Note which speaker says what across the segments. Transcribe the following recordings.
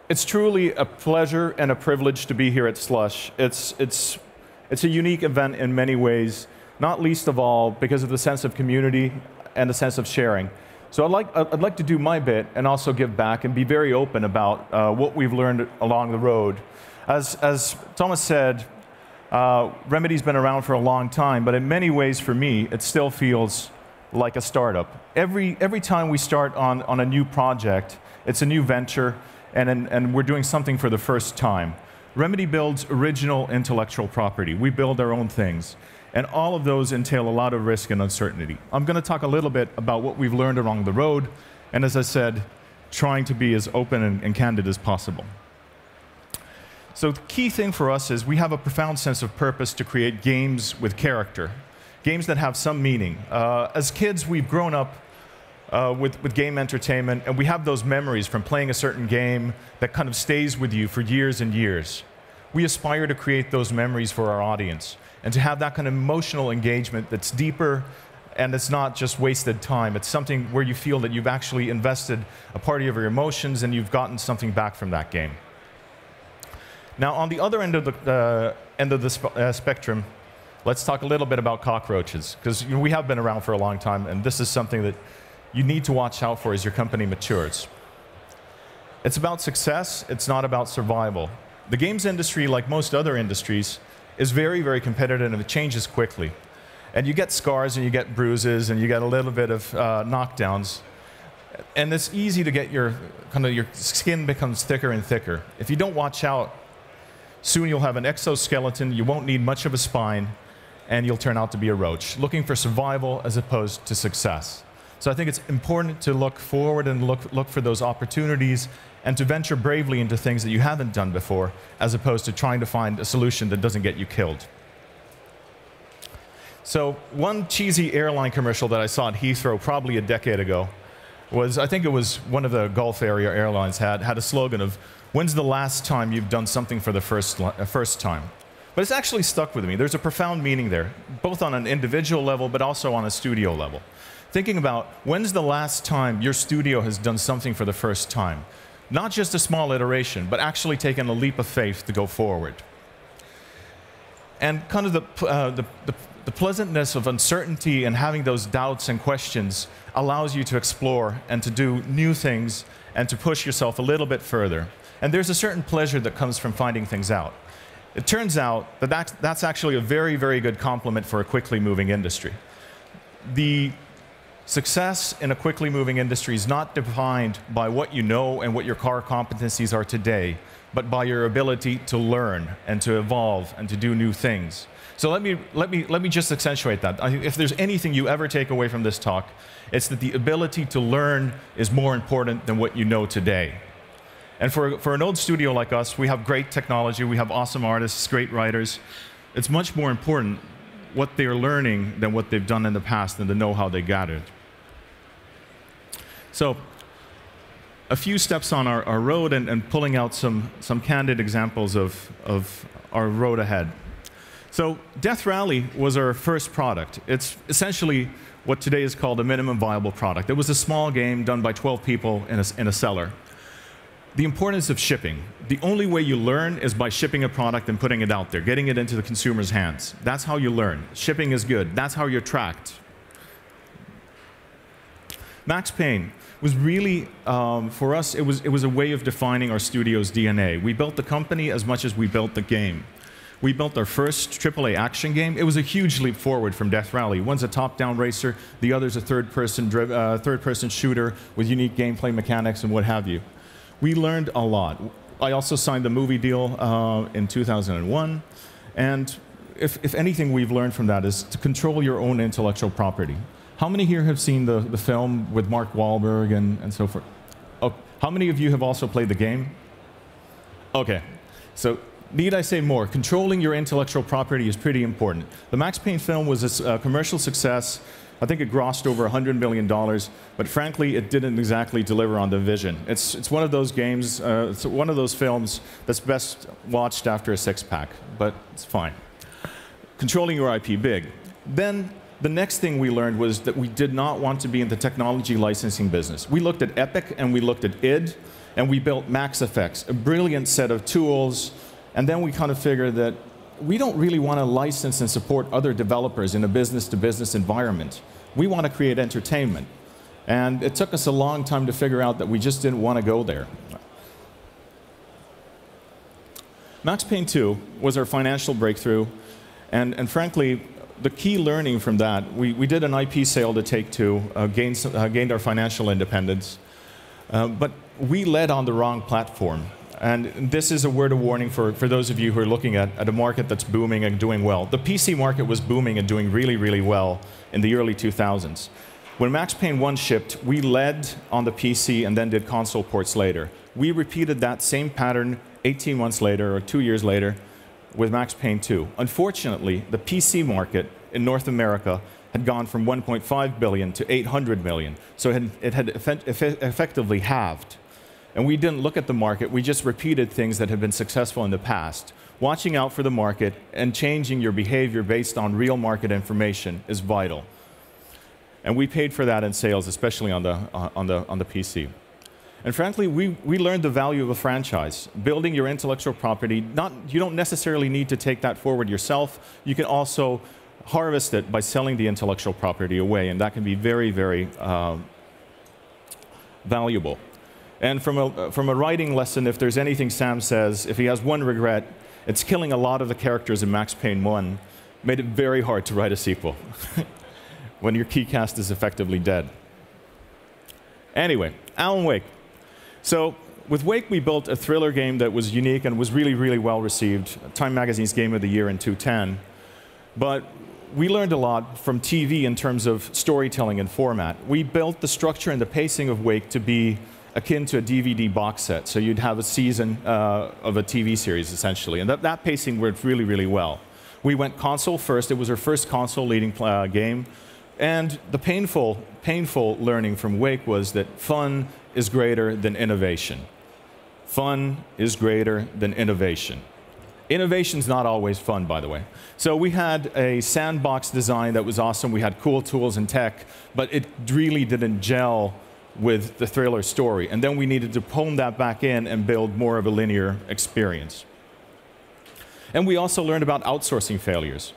Speaker 1: It's truly a pleasure and a privilege to be here at Slush. It's a unique event in many ways, not least of all because of the sense of community and the sense of sharing. So I'd like to do my bit and also give back and be very open about what we've learned along the road. As Thomas said, Remedy's been around for a long time, but in many ways for me, it still feels like a startup. Every time we start on a new project, it's a new venture, and we're doing something for the first time. Remedy builds original intellectual property. We build our own things. And all of those entail a lot of risk and uncertainty. I'm going to talk a little bit about what we've learned along the road, and as I said, trying to be as open and candid as possible. So the key thing for us is we have a profound sense of purpose to create games with character, games that have some meaning. As kids, we've grown up with game entertainment, and we have those memories from playing a certain game that kind of stays with you for years and years. We aspire to create those memories for our audience, and to have that kind of emotional engagement that's deeper, and it's not just wasted time. It's something where you feel that you've actually invested a part of your emotions and you've gotten something back from that game. Now, on the other end of the spectrum, let's talk a little bit about cockroaches, because we have been around for a long time, and this is something that you need to watch out for as your company matures. It's about success, it's not about survival. The games industry, like most other industries, is very, very competitive, and it changes quickly. And you get scars, and you get bruises, and you get a little bit of knockdowns. And it's easy to get your skin becomes thicker and thicker. If you don't watch out, soon you'll have an exoskeleton, you won't need much of a spine, and you'll turn out to be a roach, looking for survival as opposed to success. So I think it's important to look forward and look for those opportunities and to venture bravely into things that you haven't done before, as opposed to trying to find a solution that doesn't get you killed. So one cheesy airline commercial that I saw at Heathrow probably a decade ago was, I think it was one of the Gulf area airlines had a slogan of, "When's the last time you've done something for the first time?" But it's actually stuck with me. There's a profound meaning there, both on an individual level, but also on a studio level. Thinking about, when's the last time your studio has done something for the first time? Not just a small iteration, but actually taken a leap of faith to go forward. And kind of the pleasantness of uncertainty and having those doubts and questions allows you to explore and to do new things and to push yourself a little bit further. And there's a certain pleasure that comes from finding things out. It turns out that that's actually a very, very good complement for a quickly moving industry. The success in a quickly moving industry is not defined by what you know and what your core competencies are today, but by your ability to learn and to evolve and to do new things. So let me just accentuate that. If there's anything you ever take away from this talk, it's that the ability to learn is more important than what you know today. And for an old studio like us, we have great technology, we have awesome artists, great writers. It's much more important what they're learning than what they've done in the past and the know-how they gathered. So a few steps on our road and pulling out some candid examples of our road ahead. So Death Rally was our first product. It's essentially what today is called a minimum viable product. It was a small game done by 12 people in a cellar. The importance of shipping. The only way you learn is by shipping a product and putting it out there, getting it into the consumer's hands. That's how you learn. Shipping is good. That's how you're tracked. Max Payne was really, for us, it was a way of defining our studio's DNA. We built the company as much as we built the game. We built our first AAA action game. It was a huge leap forward from Death Rally. One's a top-down racer, the other's a third-person shooter with unique gameplay mechanics and what have you. We learned a lot. I also signed the movie deal in 2001, and if anything we've learned from that is to control your own intellectual property. How many here have seen the film with Mark Wahlberg and so forth? Oh, how many of you have also played the game? Okay, so need I say more? Controlling your intellectual property is pretty important. The Max Payne film was a commercial success. I think it grossed over $100 million, but frankly, it didn't exactly deliver on the vision. It's one of those games, it's one of those films that's best watched after a six-pack, but it's fine. Controlling your IP, big. Then the next thing we learned was that we did not want to be in the technology licensing business. We looked at Epic and we looked at id, And we built Max Effects, a brilliant set of tools. And then we kind of figured that we don't really want to license and support other developers in a business-to-business environment. We want to create entertainment. And it took us a long time to figure out that we just didn't want to go there. Max Payne 2 was our financial breakthrough. And frankly, the key learning from that, we did an IP sale to Take-Two, gained our financial independence. But we led on the wrong platform. And this is a word of warning for those of you who are looking at a market that's booming and doing well. The PC market was booming and doing really, really well in the early 2000s. When Max Payne 1 shipped, we led on the PC and then did console ports later. We repeated that same pattern 18 months later or 2 years later with Max Payne 2. Unfortunately, the PC market in North America had gone from 1.5 billion to 800 million. So it had effectively halved. And we didn't look at the market, we just repeated things that had been successful in the past. Watching out for the market and changing your behavior based on real market information is vital. And we paid for that in sales, especially on the PC. And frankly, we learned the value of a franchise. Building your intellectual property, you don't necessarily need to take that forward yourself. You can also harvest it by selling the intellectual property away, and that can be very, very valuable. And from a writing lesson, if there's anything Sam says, if he has one regret, it's killing a lot of the characters in Max Payne 1. Made it very hard to write a sequel when your key cast is effectively dead. Anyway, Alan Wake. So with Wake, we built a thriller game that was unique and was really, really well received. Time Magazine's Game of the Year in 2010. But we learned a lot from TV in terms of storytelling and format. We built the structure and the pacing of Wake to be akin to a DVD box set. So you'd have a season of a TV series, essentially. And that pacing worked really, really well. We went console first. It was our first console-leading game. And the painful learning from Wake was that fun is greater than innovation. Fun is greater than innovation. Innovation's not always fun, by the way. So we had a sandbox design that was awesome. We had cool tools and tech, but it really didn't gel with the thriller story. And then we needed to hone that back in and build more of a linear experience. And we also learned about outsourcing failures.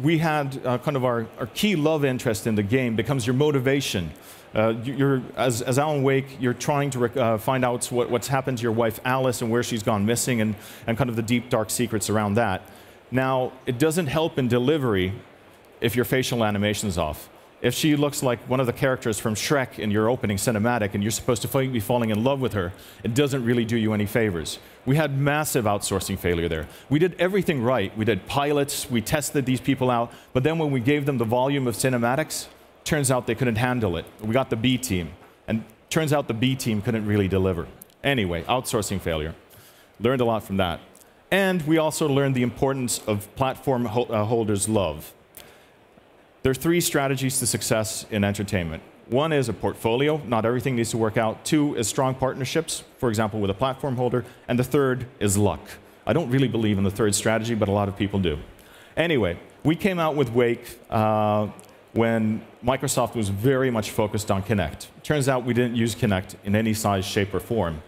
Speaker 1: We had kind of our key love interest in the game becomes your motivation. As Alan Wake, you're trying to find out what's happened to your wife Alice and where she's gone missing and kind of the deep, dark secrets around that. Now, it doesn't help in delivery if your facial animation is off. If she looks like one of the characters from Shrek in your opening cinematic and you're supposed to be falling in love with her, it doesn't really do you any favors. We had massive outsourcing failure there. We did everything right. We did pilots, we tested these people out, but then when we gave them the volume of cinematics, turns out they couldn't handle it. We got the B team, and turns out the B team couldn't really deliver. Anyway, outsourcing failure. Learned a lot from that. And we also learned the importance of platform holders' love. There are 3 strategies to success in entertainment. 1 is a portfolio. Not everything needs to work out. 2 is strong partnerships, for example, with a platform holder. And the 3rd is luck. I don't really believe in the 3rd strategy, but a lot of people do. Anyway, we came out with Wake when Microsoft was very much focused on Kinect. Turns out we didn't use Kinect in any size, shape, or form.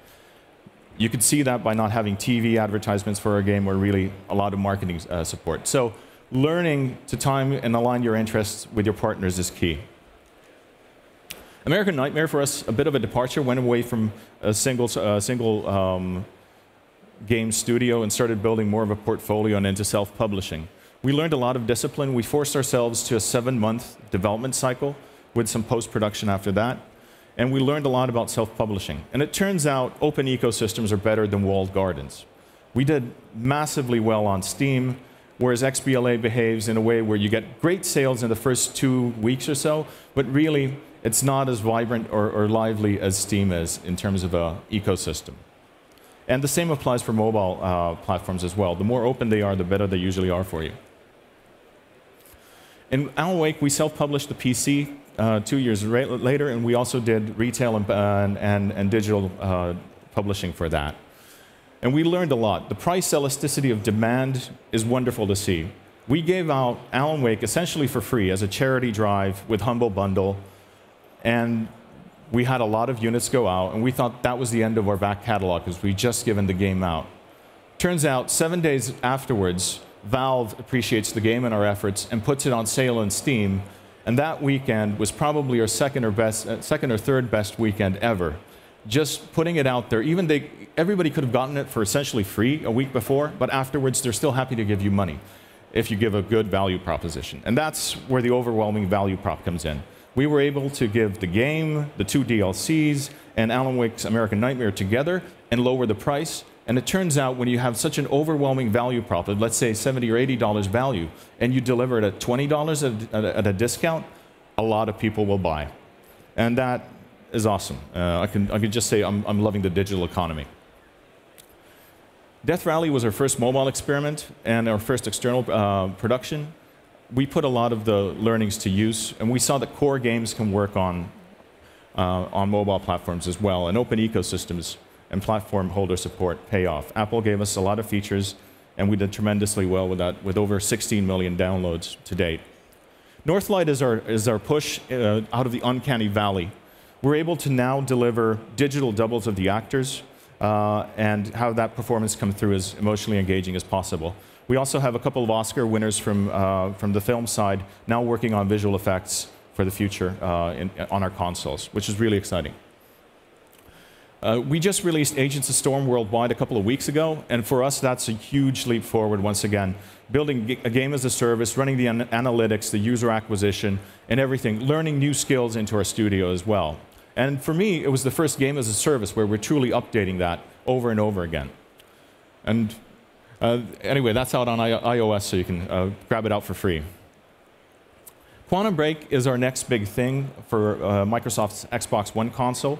Speaker 1: You could see that by not having TV advertisements for our game or really a lot of marketing support. So learning to time and align your interests with your partners is key. American Nightmare, for us, a bit of a departure, went away from a single game studio and started building more of a portfolio and into self-publishing. We learned a lot of discipline. We forced ourselves to a 7-month development cycle with some post-production after that. And we learned a lot about self-publishing. And it turns out open ecosystems are better than walled gardens. We did massively well on Steam, whereas XBLA behaves in a way where you get great sales in the first 2 weeks or so, but really it's not as vibrant or lively as Steam is in terms of an ecosystem. And the same applies for mobile platforms as well. The more open they are, the better they usually are for you. In Alan Wake, we self-published the PC 2 years later, and we also did retail and digital publishing for that. And we learned a lot. The price elasticity of demand is wonderful to see. We gave out Alan Wake essentially for free as a charity drive with Humble Bundle, and we had a lot of units go out, and we thought that was the end of our back catalog because we just given the game out. Turns out, 7 days afterwards, Valve appreciates the game and our efforts and puts it on sale on Steam, and that weekend was probably our second or third best weekend ever. Just putting it out there, everybody could have gotten it for essentially free a week before, but afterwards they're still happy to give you money if you give a good value proposition. And that's where the overwhelming value prop comes in. We were able to give the game, the 2 DLCs, and Alan Wake's American Nightmare together and lower the price. And it turns out when you have such an overwhelming value prop of, let's say, $70 or $80 value, and you deliver it at $20 at a discount, a lot of people will buy. And that is awesome. I can just say I'm loving the digital economy. Death Rally was our first mobile experiment and our first external production. We put a lot of the learnings to use, and we saw that core games can work on mobile platforms as well, and open ecosystems and platform holder support pay off. Apple gave us a lot of features, and we did tremendously well with that, with over 16 million downloads to date. Northlight is our push out of the uncanny valley. We're able to now deliver digital doubles of the actors and have that performance come through as emotionally engaging as possible. We also have a couple of Oscar winners from the film side now working on visual effects for the future on our consoles, which is really exciting. We just released Agents of Storm worldwide a couple of weeks ago, and for us that's a huge leap forward once again. Building a game as a service, running the analytics, the user acquisition, and everything, learning new skills into our studio as well. And for me, it was the first game as a service where we're truly updating that over and over again. And anyway, that's out on iOS, so you can grab it out for free. Quantum Break is our next big thing for Microsoft's Xbox One console.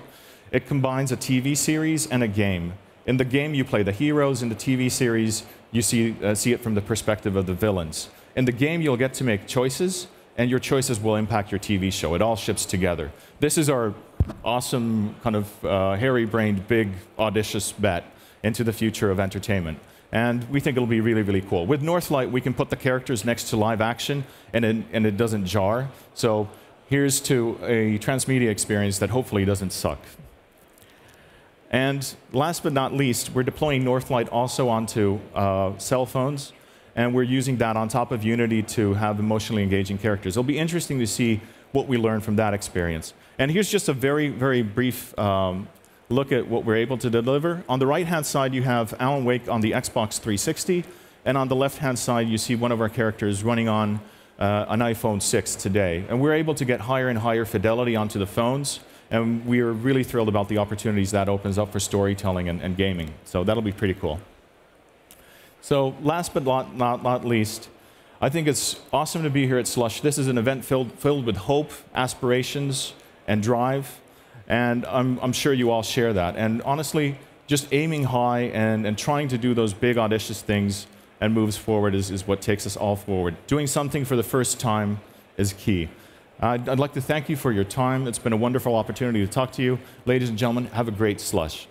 Speaker 1: It combines a TV series and a game. In the game, you play the heroes. In the TV series, you see it from the perspective of the villains. In the game, you'll get to make choices, and your choices will impact your TV show. It all ships together. This is our awesome, kind of hairy-brained, big, audacious bet into the future of entertainment. And we think it'll be really, really cool. With Northlight, we can put the characters next to live action, and it doesn't jar. So here's to a transmedia experience that hopefully doesn't suck. And last but not least, we're deploying Northlight also onto cell phones, and we're using that on top of Unity to have emotionally engaging characters. It'll be interesting to see what we learn from that experience. And here's just a very, very brief look at what we're able to deliver. On the right-hand side, you have Alan Wake on the Xbox 360, and on the left-hand side, you see one of our characters running on an iPhone 6 today. And we're able to get higher and higher fidelity onto the phones, and we are really thrilled about the opportunities that opens up for storytelling and gaming. So that'll be pretty cool. So last but not least, I think it's awesome to be here at Slush. This is an event filled with hope, aspirations, and drive. And I'm sure you all share that. And honestly, just aiming high and trying to do those big, audacious things and moves forward is what takes us all forward. Doing something for the first time is key. I'd like to thank you for your time. It's been a wonderful opportunity to talk to you. Ladies and gentlemen, have a great Slush.